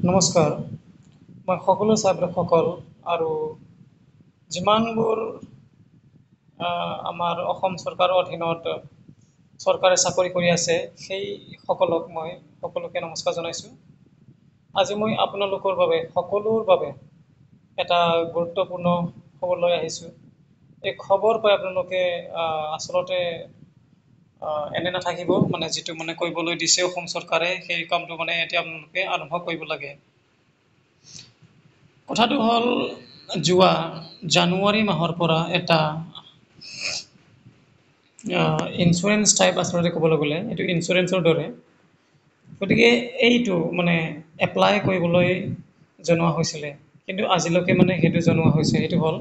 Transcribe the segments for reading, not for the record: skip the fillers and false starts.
নমস্কাৰ মই সকলো ছাত্ৰসকল আৰু যিমানবোৰ আমাৰ অসম চৰকাৰৰ অধীনত চৰকাৰে চাকৰি কৰি আছে সেই সকলক মই সকলোকে নমস্কাৰ জনাইছোঁ। আজি মই আপোনালোকৰ বাবে সকলোৰ বাবে এটা গুৰুত্বপূৰ্ণ খবৰ লৈ আহিছোঁ। এই খবৰ পাই আপোনালোকে আচলতে এনে নাথাকিব, মানে যিটো মানে কৰিবলৈ দিছে অসম চৰকাৰে সেই কামটো মানে এতিয়া আপোনালোকে আৰম্ভ কৰিব লাগে। কথাটো হ'ল যোৱা জানুৱাৰী মাহৰ পৰা এটা ইঞ্চুৰেঞ্চ টাইপ আচলতে ক'বলৈ গ'লে এইটো ইঞ্চুৰেঞ্চৰ দৰে। গতিকে এইটো মানে এপ্লাই কৰিবলৈ জনোৱা হৈছিলে, কিন্তু আজিলৈকে মানে সেইটো জনোৱা হৈছে, সেইটো হ'ল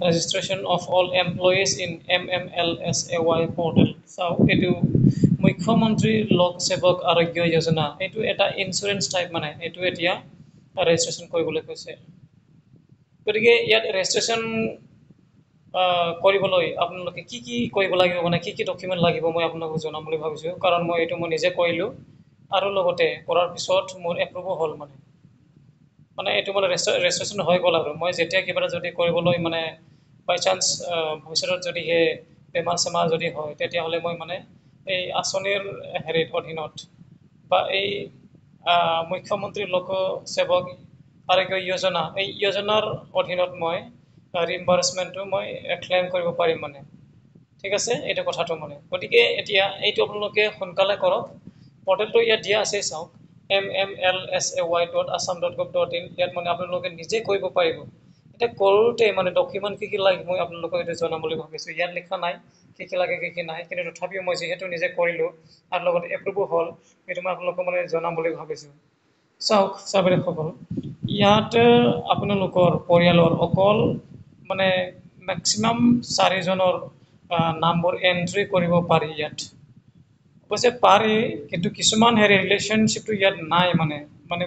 registration of all employees in MMLSAY portal. চাওক, এইটো মুখ্যমন্ত্ৰী লোক সেৱক আৰোগ্য যোজনা, এইটো এটা ইঞ্চুৰেঞ্চ টাইপ, মানে এইটো এতিয়া ৰেজিষ্ট্ৰেশ্যন কৰিবলৈ কৈছে। গতিকে ইয়াত ৰেজিষ্ট্ৰেশ্যন কৰিবলৈ আপোনালোকে কি কৰিব লাগিব, মানে কি ডকুমেণ্ট লাগিব মই আপোনালোকক জনাম বুলি ভাবিছোঁ, কাৰণ মই এইটো নিজে কৰিলোঁ আৰু লগতে কৰাৰ পিছত মোৰ এপ্ৰুভো হ'ল। মানে এইটো মানে ৰেজিষ্ট্ৰেশ্যন হৈ গ'ল আৰু মই যেতিয়া কিবা এটা যদি কৰিবলৈ মানে বাই চান্স ভৱিষ্যতত যদি সেই বেমাৰ চেমাৰ যদি হয়, তেতিয়াহ'লে মই মানে এই আঁচনিৰ অধীনত বা এই মুখ্যমন্ত্ৰী লোক সেৱক আৰোগ্য যোজনা, এই যোজনাৰ অধীনত মই ৰিম্বাৰ্চমেণ্টটো মই ক্লেইম কৰিব পাৰিম মানে। ঠিক আছে, এইটো কথাটো মানে। গতিকে এতিয়া এইটো আপোনালোকে সোনকালে কৰক। পৰ্টেলটো ইয়াত দিয়া আছে, চাওক MMLSAY.assam.gov.in, ইয়াত মানে আপোনালোকে নিজে কৰিব পাৰিব। এতিয়া কৰোঁতে মানে ডকুমেণ্ট কি লাগে মই আপোনালোকক এইটো জনাম বুলি ভাবিছোঁ। ইয়াত লিখা নাই কি লাগে কি নাই, কিন্তু তথাপিও মই যিহেতু নিজে কৰিলোঁ আৰু লগতে এপ্ৰুভো হ'ল, সেইটো মই আপোনালোকক মানে জনাম বুলি ভাবিছোঁ। চাওক ছাত্ৰীসকল, ইয়াত আপোনালোকৰ পৰিয়ালৰ অকল মানে মেক্সিমাম 4জনৰ নামবোৰ এণ্ট্ৰি কৰিব পাৰি ইয়াত। অৱশ্যে পাৰি, কিন্তু কিছুমান ৰিলেশ্যনশ্বিপটো ইয়াত নাই মানে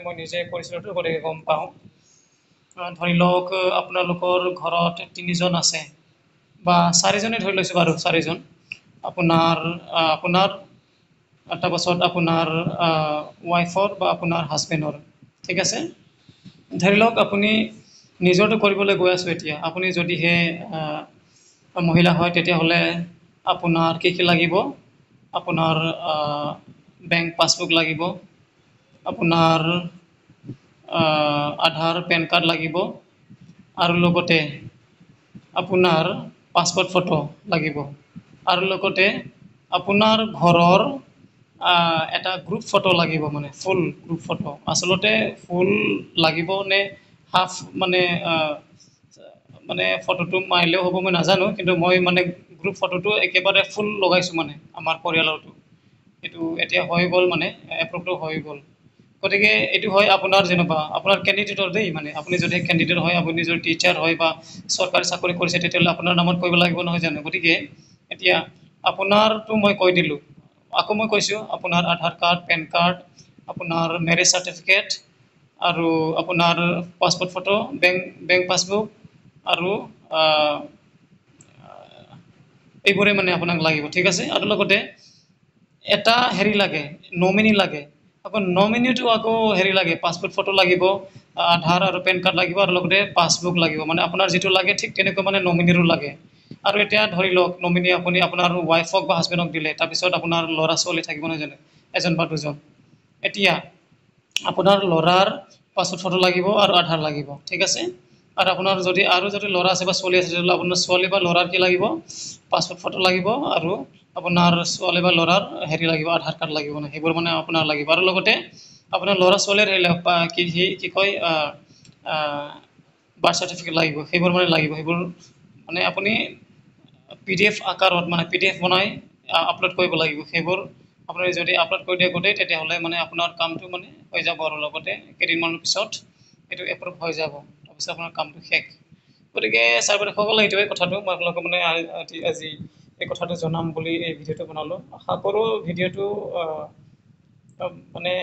মই নিজে কৰিছিলোঁতো, গতিকে গম পাওঁ। ধৰি লওক আপোনালোকৰ ঘৰত 3জন আছে বা 4জনে ধৰি লৈছোঁ বাৰু, 4জন আপোনাৰ তাৰপাছত আপোনাৰ ৱাইফৰ বা আপোনাৰ হাজবেণ্ডৰ। ঠিক আছে, ধৰি লওক আপুনি নিজৰটো কৰিবলৈ গৈ আছোঁ। এতিয়া আপুনি যদিহে মহিলা হয়, তেতিয়াহ'লে আপোনাৰ কি লাগিব, আপোনাৰ বেংক পাছবুক লাগিব, আপোনাৰ আধাৰ পেন কাৰ্ড লাগিব, আৰু লগতে আপোনাৰ পাছপৰ্ট ফটো লাগিব, আৰু লগতে আপোনাৰ ঘৰৰ এটা গ্ৰুপ ফটো লাগিব, মানে ফুল গ্ৰুপ ফটো। আচলতে ফুল লাগিব নে হাফ মানে ফটোটো মাৰিলেও হ'ব মই নাজানো, কিন্তু মই মানে গ্ৰুপ ফটোটো একেবাৰে ফুল লগাইছোঁ মানে আমাৰ পৰিয়ালৰটো। এইটো এতিয়া হৈ গ'ল, মানে এপ্ৰুভটো হৈ গ'ল। গতিকে এইটো হয় আপোনাৰ যেনিবা আপোনাৰ কেণ্ডিডেটৰ দেই, মানে আপুনি যদি কেণ্ডিডেট হয়, আপুনি যদি টিচাৰ হয় বা চৰকাৰী চাকৰি কৰিছে, তেতিয়াহ'লে আপোনাৰ নামত কৰিব লাগিব নহয় জানো। গতিকে এতিয়া আপোনাৰটো মই কৈ দিলোঁ, আকৌ মই কৈছোঁ আপোনাৰ আধাৰ কাৰ্ড, পেন কাৰ্ড, আপোনাৰ মেৰেজ চাৰ্টিফিকেট, আৰু আপোনাৰ পাছপৰ্ট ফটো, বেংক পাছবুক, আৰু এইবোৰে মানে আপোনাক লাগিব। ঠিক আছে, আৰু লগতে এটা লাগে, নমিনী লাগে। আকৌ নমিনীটো আকৌ লাগে, পাছপৰ্ট ফটো লাগিব, আধাৰ আৰু পেন কাৰ্ড লাগিব, আৰু লগতে পাছবুক লাগিব। মানে আপোনাৰ যিটো লাগে ঠিক তেনেকৈ মানে নমিনীৰো লাগে। আৰু এতিয়া ধৰি লওক নমিনী আপুনি আপোনাৰ ৱাইফক বা হাজবেণ্ডক দিলে, তাৰপিছত আপোনাৰ ল'ৰা ছোৱালী থাকিব নহয় জানো, 1 বা 2জন। এতিয়া আপোনাৰ ল'ৰাৰ পাছপৰ্ট ফটো লাগিব আৰু আধাৰ লাগিব। ঠিক আছে, আৰু আপোনাৰ যদি ল'ৰা আছে বা ছোৱালী আছে, তেতিয়াহ'লে আপোনাৰ ছোৱালী বা ল'ৰাৰ কি লাগিব, পাছপৰ্ট ফটো লাগিব, আৰু আপোনাৰ ছোৱালী বা ল'ৰাৰ লাগিব, আধাৰ কাৰ্ড লাগিব, মানে সেইবোৰ মানে আপোনাৰ লাগিব। আৰু লগতে আপোনাৰ ল'ৰা ছোৱালীৰ কি কয় বাৰ্থ চাৰ্টিফিকেট লাগিব, সেইবোৰ মানে লাগিব। সেইবোৰ মানে আপুনি PDF আকাৰত, মানে PDF বনাই আপলোড কৰিব লাগিব। সেইবোৰ আপুনি যদি আপলোড কৰি দিয়ে গোটেই, তেতিয়াহ'লে মানে আপোনাৰ কামটো মানে হৈ যাব, আৰু লগতে কেইদিনমানৰ পিছত এইটো এপ্ৰুভ হৈ যাব, তাৰপিছত আপোনাৰ কামটো শেষ। গতিকে ছাত্ৰীসকলে এইটোৱে কথাটো মই আপোনালোকক মানে আজি এই কথাটো জনাম বুলি এই ভিডিঅ'টো বনালোঁ। আশা কৰোঁ ভিডিঅ'টো মানে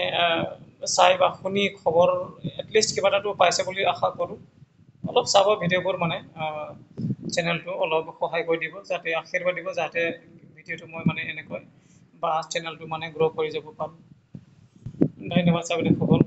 চাই বা শুনি খবৰ এটলিষ্ট কিবা এটাতো পাইছে বুলি আশা কৰোঁ। অলপ চাব ভিডিঅ'বোৰ, মানে চেনেলটো অলপ সহায় কৰি দিব, যাতে আশীৰ্বাদ দিব, যাতে ভিডিঅ'টো মই মানে এনেকৈ বা চেনেলটো মানে গ্ৰ' কৰি যাব পাৰোঁ। ধন্যবাদ ছাত্ৰীসকল।